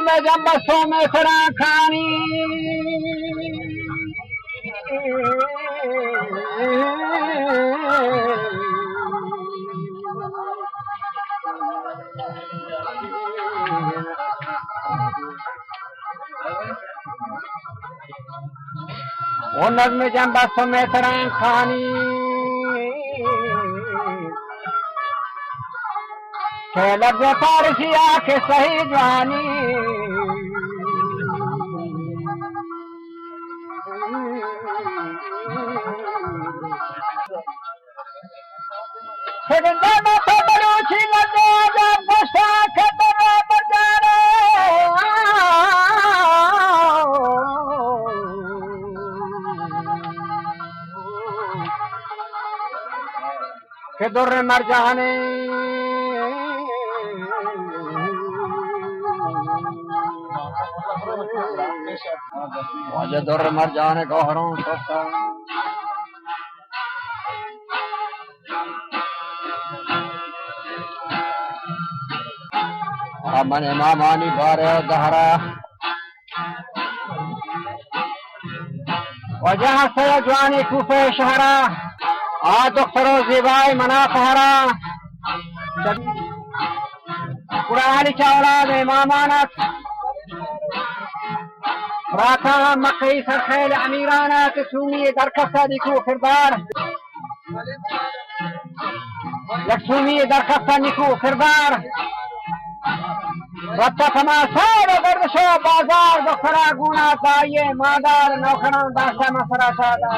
में जब बसों में सरा खानी वो नज़्म जब बसों में सरा खानी लफ्ज़ फारसी आके सही जवानी के दुर मर जाने मुझे दुर मर जाने गौहरों सोता मने मामानी बारे दहरा वजह से जवानी कूफे शहरा आ दुख्तरो ज़िबाई मना सहरा कुरानी चावला में मामानत राथा मकई सरखेल अमीराना तसूमी दरकसा निकू किरदार यकसूमी दरकसा निकू किरदार रत्ता तमाशा गर्दशो बाजार दुखरा गुना ताये मादार नौखरा दाशा मसरा सादा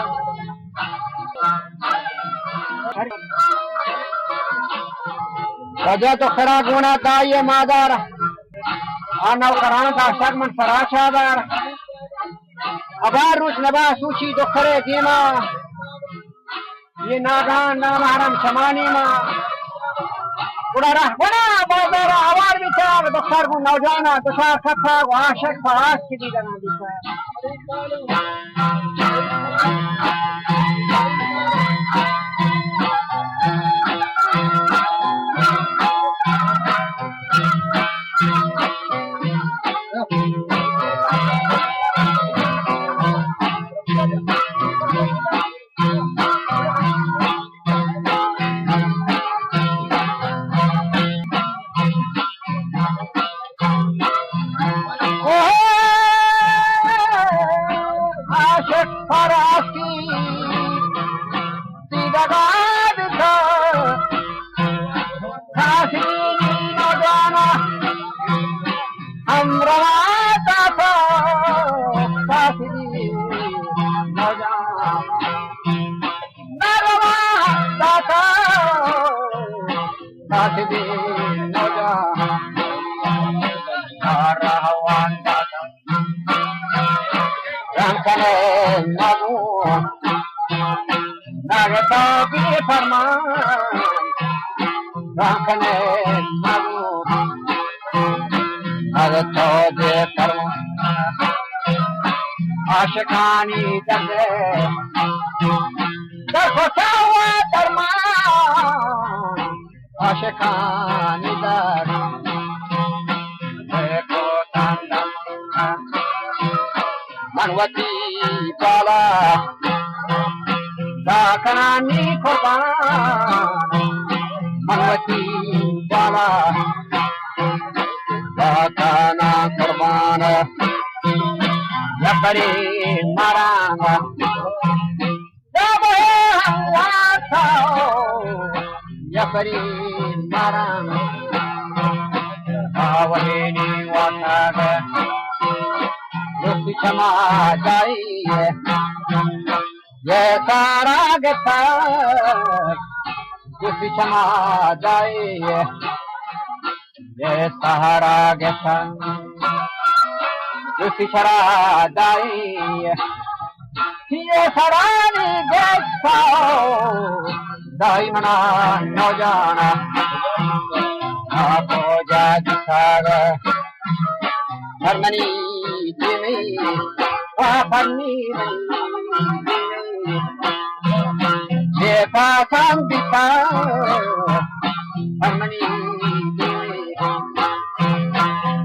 वजह तो खरा गुना ताये मादार आ नौखरा दाशा मसरा सादार अबार रुच नबा सूची दुखरे दीमा ये नागान नाम हरम शमानी मां बुढ़ा बड़ा बाजार आवार विचार दुखर को नौजाना दुशार खत्ता को आशक फराश की दी जाना दिखा आशिकानी दर्दे दरखसावा दरमान आशिकानी दर देखो तंदम मनवती बाला दाकरानी कुर्बान मनवती बाला दाकराना कुर्बान यपरी मारांगा जब हम वाता यपरी मारांगा आवहेनी वाता रुपी क्षमा जाइए ये सारा गता रुपी क्षमा जाइए ये सहारा गता शरा दाई ये सरानी देखा दाई मना न जाना आपो जा Disaga Harmony Jimmy Harmony Jepa Sambita Harmony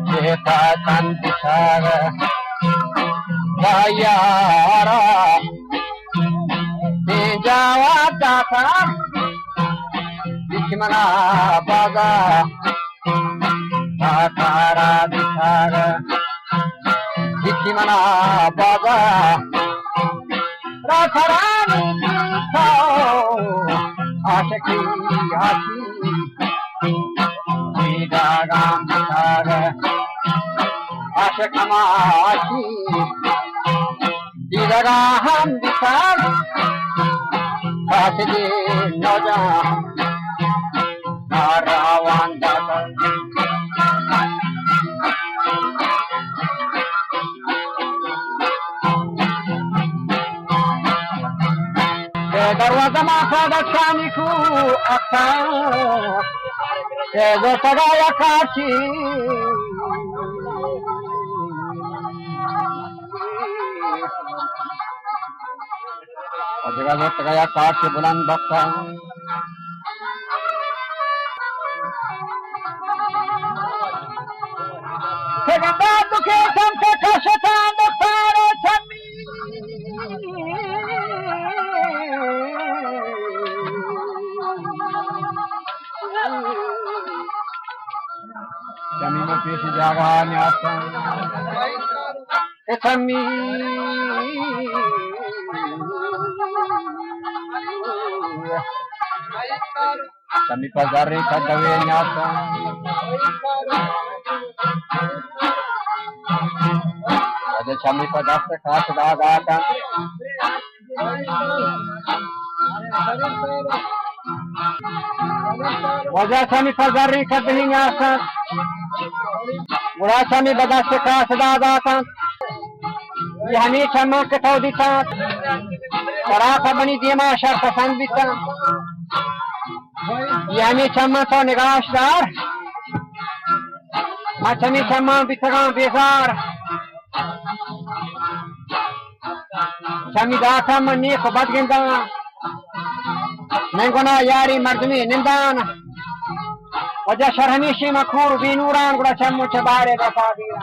Jepa Sambita Vayara Jawa Tata Bishmana Baga Takara Disaga Bishmana Baga Rakarani Ashaki Ashi Vidagam Disaga Ashakama Ashi Vidagam Disaga Asidi Noja Narawan Data Darwaza Mafada Chaniku Aka Ego Sagaya Kachi जगह तगया काट से बुलंद बख्ता सेगंदा दुखे संसे कशतान सारे छमी छमी में पेश जागा Nysa छमी Kami pagari kagawin nyata Ada kami padasta khas dagatan Wajah kami pagari kagawin nyata Mula kami padasta khas dagatan Yani kami ketau ditat Sarapa bani dima shar pasand bitan Yani chama to nigashtar Machami chama bitagan bezar Chami data mani khobat ginda Nengona yari mardumi nindan Wajah sharhamishi makhur binuran Gura chamu chabare dafadira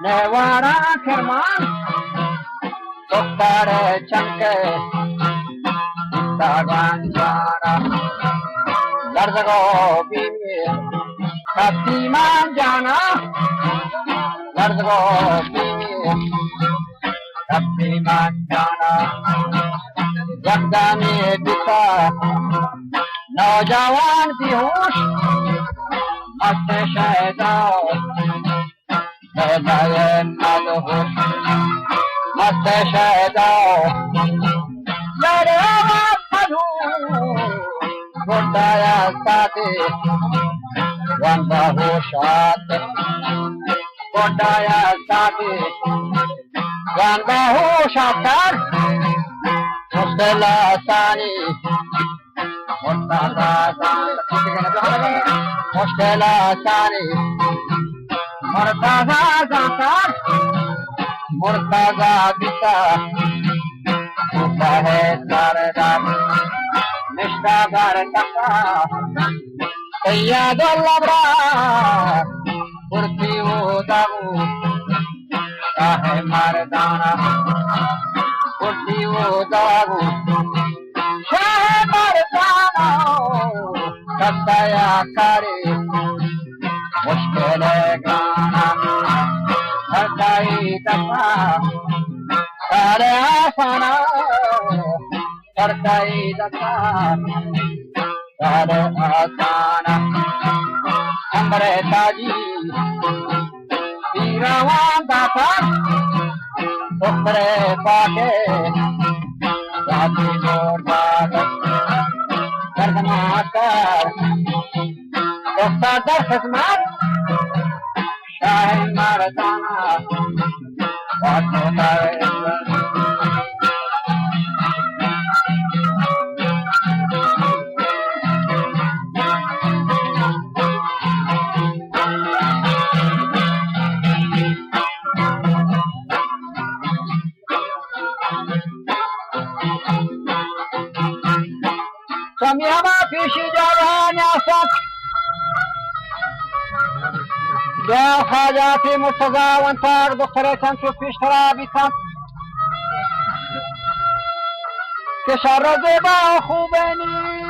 Nevara Kerman Dokter Chanke Daganjara Larzago Bimi Katiman Jana Larzago Bimi Katiman Jana Jagdani Dita Naujawan Bihush Mast Shahida Dayan Madhush Mast Shahida Yarewa Madhu Gurdaya Sati Vandahu Shat Gurdaya Sati Vandahu Shatar Mustala Sani Mustala Sani Murtaza Zakar Murtaza Bita Usahe Sarada داگر تقا سياد الأبرار قرتي وداغو شاه مردانا قرتي وداغو شاه مردانا كتايا كاري مشكل گانا ہٹائی دفا سارے آسانا ہٹائی دفا سارے آسانا ہمرے تاجی پیروان داتا دکھرے پاکے ساتھی جوڑ باغت دردنا کر دستا در خدمت شاہ مردانا باتوں در سمیاما پیشی جوان آسان یا حاجات مرتضی وانتار دختر تنشو پیشترا بیتن که شر زیبا خوبنی